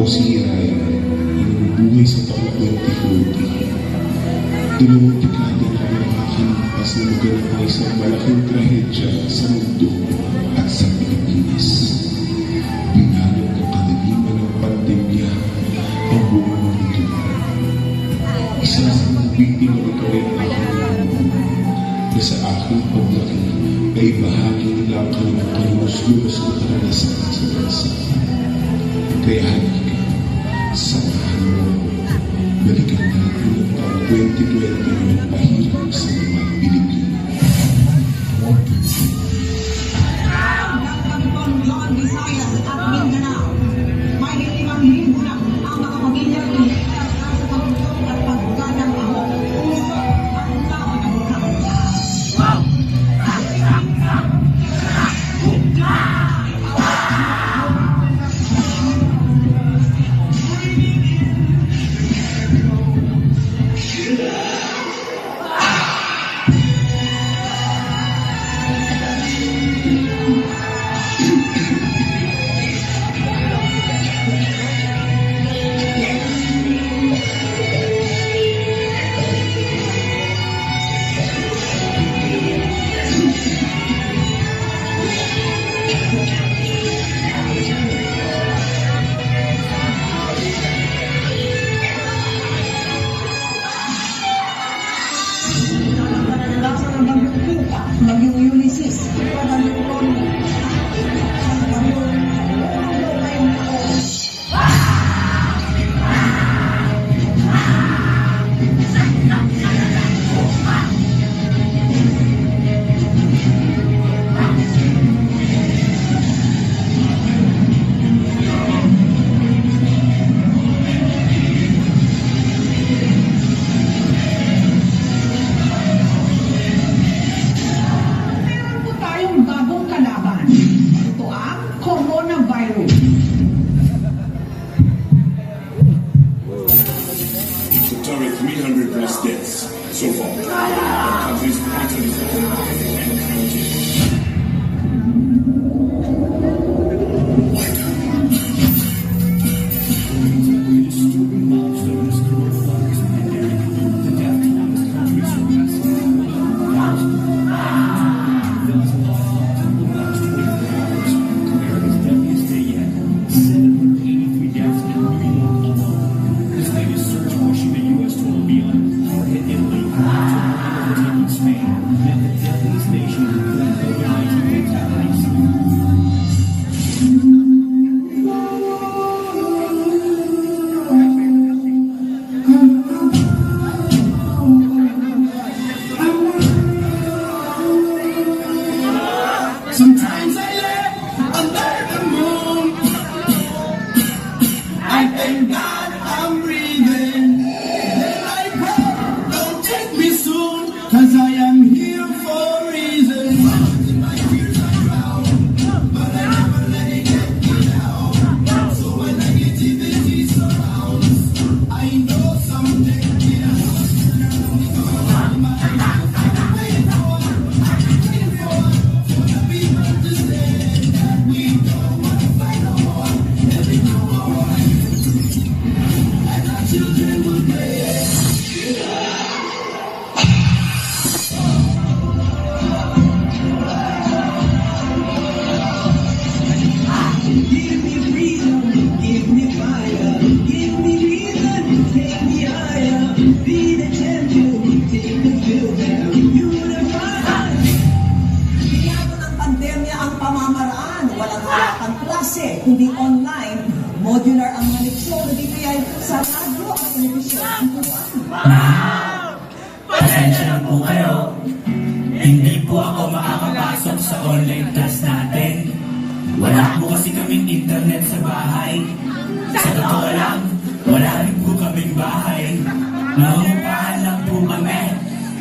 si Ryan, inubuhay sa taong 2040. Dalawang dekada na ang nakakalipas na maganap ang isang malaking trahedya sa mundo at sa Pilipinas. Binalot ng kalaliman ng pandemya ang buong mundo. Isa sa mga biktima nito ay ako na sa aking paglaki ay bahagi nila ang kanilang kalunos-lunos na karanasan sa bansa. Kaya halika, samahan mo ako. Balikan natin ang taong 2020 na nagpahirap sa mga Pilipino. Luzon, Visayas at Mindanao. May 5,000 na ang mga pamilyang iniligtas sa pagtutulong at pagbuga ng ahon, puso at laon ng buhay. Maging Ulysses, to target 300 plus deaths so far. The country's actually and counting. Sometimes I lay under the moon. I thank God I'm breathing. Then I pray, don't take me soon, 'cause I am here for a reason. In my fears I drown, but I never let it get me down. So when negativity surrounds, I know someday, children will pray. Give me freedom, give me fire, give me reason, take me higher. Be the champion, take the field and unify. Binago ng pandemya ang pamamaraan. Walang halakang klase, kundi online. Modular ang mga leksyon na bibigay sa radyo at telebisyon. Pasensya na po kayo. Hindi po ako makakapasok sa online class natin. Wala po kasi kaming internet sa bahay. Sa totoo lang, wala rin po kaming bahay. Nangungupahan lang po kami.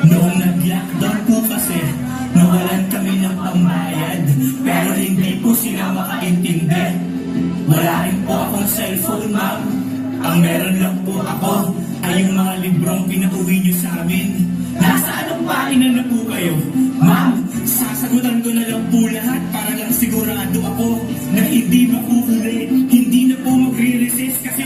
Noong nag-lockdown po kasi, nawalan kami ng pambayad. Pero hindi po sila makaintindi. Wala rin po akong cellphone, ma'am. Ang meron lang po ako ay yung mga librong pinauwi niyo sa amin. Nasa anong painan na po kayo? Ma'am, sasagutan ko na lang po lahat para lang sigurado ako na hindi makuhuli, hindi na po magre-resist kasi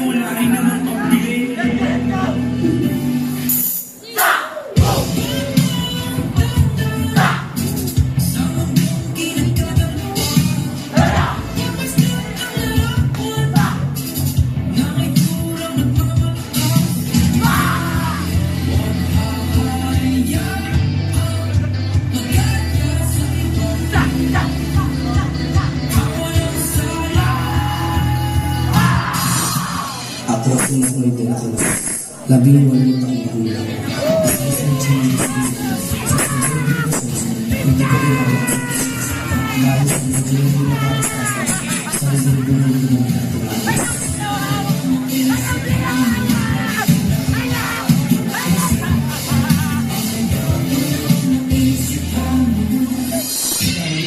sinasunod nila ko. 18 taong gulang. Hindi ko inawag. Dahil sa naging nakakasasas sa naging nakakasasas.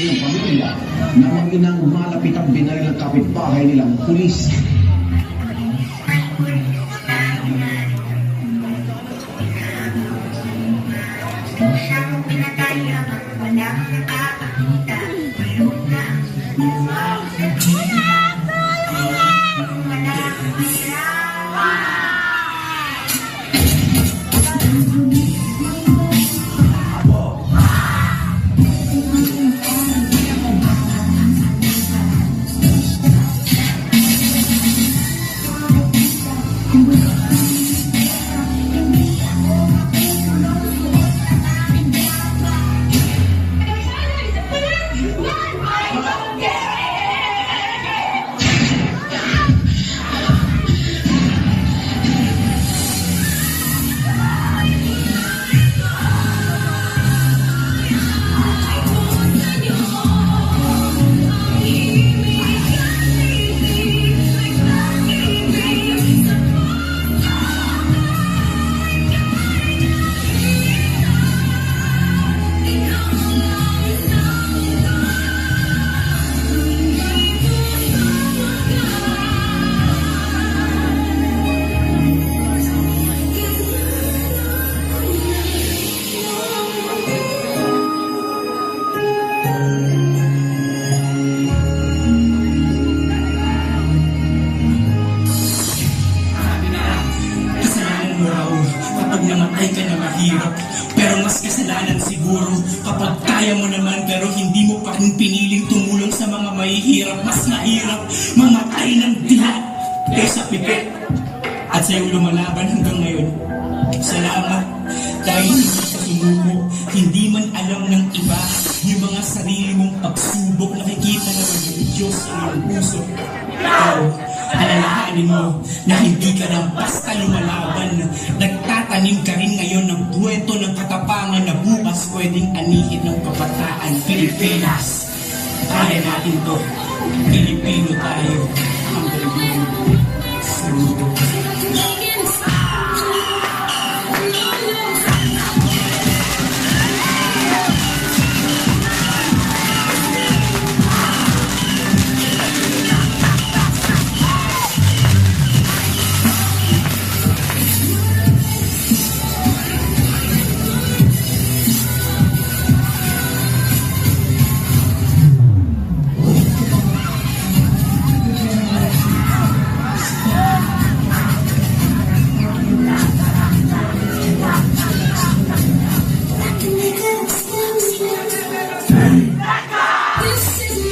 ng pamilya na mag-inang malapit ang binaril ng kapitbahay nilang pulis. Siyang pinatay ang walang nakakakita. Mayroon na Kasalanan mo raw kapag namatay ka na mahirap. Pero mas kasalanan siguro kapag kaya mo naman pero hindi mo pa rin piniling tumulong sa mga mahihirap. Mas mahirap mamatay ng dilat kaysa pipit. At sa'yo lumalaban hanggang ngayon. Salamat dahil hindi ka sumuko. Hindi man alam ng iba yung mga sarili mong pagsubok. Nakikita naman ng Diyos sa iyong puso. Pero alalahanin mo na hindi ka lang basta lumalaban. Nagtatanim ka rin ngayon ng buwento ng katapangan na bukas pwedeng anihin ng kabataan. Pilipinas, kaya natin to. Pilipino tayo. Ang galing. Saludo. This is